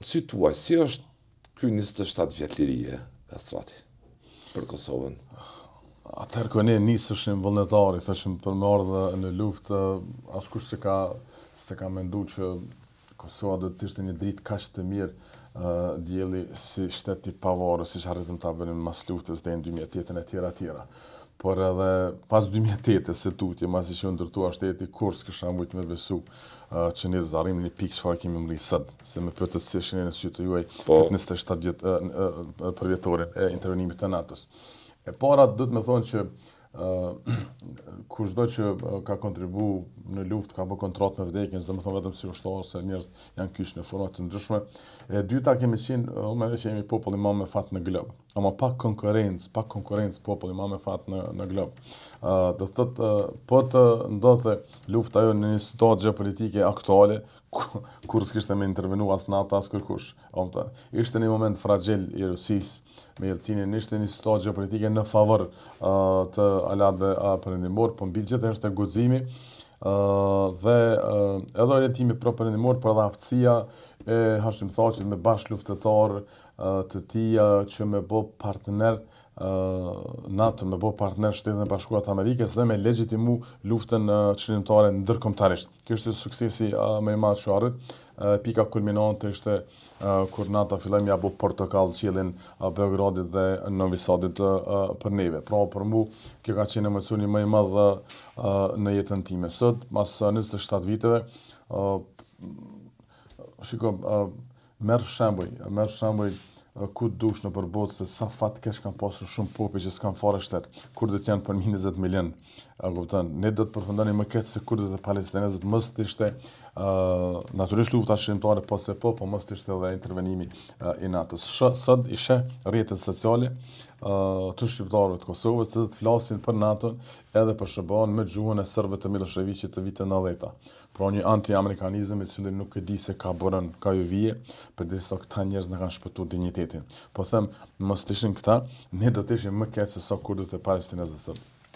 si tuaj, si është ky 27 vjet lirie Kastrati për Kosovën? Atëherë kër ne nisëshim vullnetari, thëshim për me ardhe në luftë, askush se ka mendu që Kosova do të ishte një dritë kaq të mirë djeli si shteti pavarur, siç arritëm ta bënim mas luftës deri në 2008 e tjera. Por edhe pas 2008 se tutje, masi që u ndërtua shteti Kurs, kisha mujt me besu që ne do të arrijmë një pikë çfarë kemi mri sot, se me pyetët se shihni në sy të juaj këtë 27 vjet për vjetorin e intervenimit të NATO-s. E para do të më thonë që kushdo që ka kontribu në luftë, ka bë kontratë me vdekjen, s'do më thonë vetëm si ushtar, se njerëz janë kyç në forma të ndryshme. E dyta kemi qenë, me që jemi populli më me fat në glob. Ama pak konkurrencë populli më me fat në glob. Do thotë po të ndodhte lufta ajo në një situatë geopolitike aktuale, kur s'kishte me intervenu as NATO as kërkush. Ishte një moment fragjil i Rusisë me Jelcinin, ishte një situatë geopolitike në favor të alatëve perëndimor, po mbi gjithë është e guximi dhe edhe orientimi pro-perëndimor për edhe aftësia e Hashim Thaqit me bash luftëtar të tij që me bë partner NATO, me bë partner Shtetet e Bashkuara të Amerikës dhe me legjitimu luftën çlirimtare ndërkombëtarisht. Kjo është suksesi më i madh që arrit. Pika kulminante ishte kur NATO filloi me apo portokall qiellin Beogradit dhe Novi Sadit për neve. Pra për mua kjo ka qenë emocioni më i madh në jetën time. Sot, mas 27 viteve, merr shembuj ku dush në përbot se sa fat keq kanë pasur shumë popë që s'kan fare shtet. Kur do të janë për 20 milion, kupton? Ne do të përfundonim më keq se kur do të palestinezët mos të ishte natyrisht lufta shqiptare po mos të ishte edhe intervenimi i NATO-s. Sot ishe rrjetet sociale të shqiptarëve të Kosovës të flasin për NATO-n edhe për SBA-n me gjuhën e serbëve të Miloševićit të vitit 90-ta. Pra një anti-amerikanizëm i cili nuk e di se ka bërën, ka ju vije, përderisa këta njerëz na kanë shpëtuar dinjitetin. Po them, mos të ishin këta, ne do të ishim më keq se sa kur do të palestinezët sot.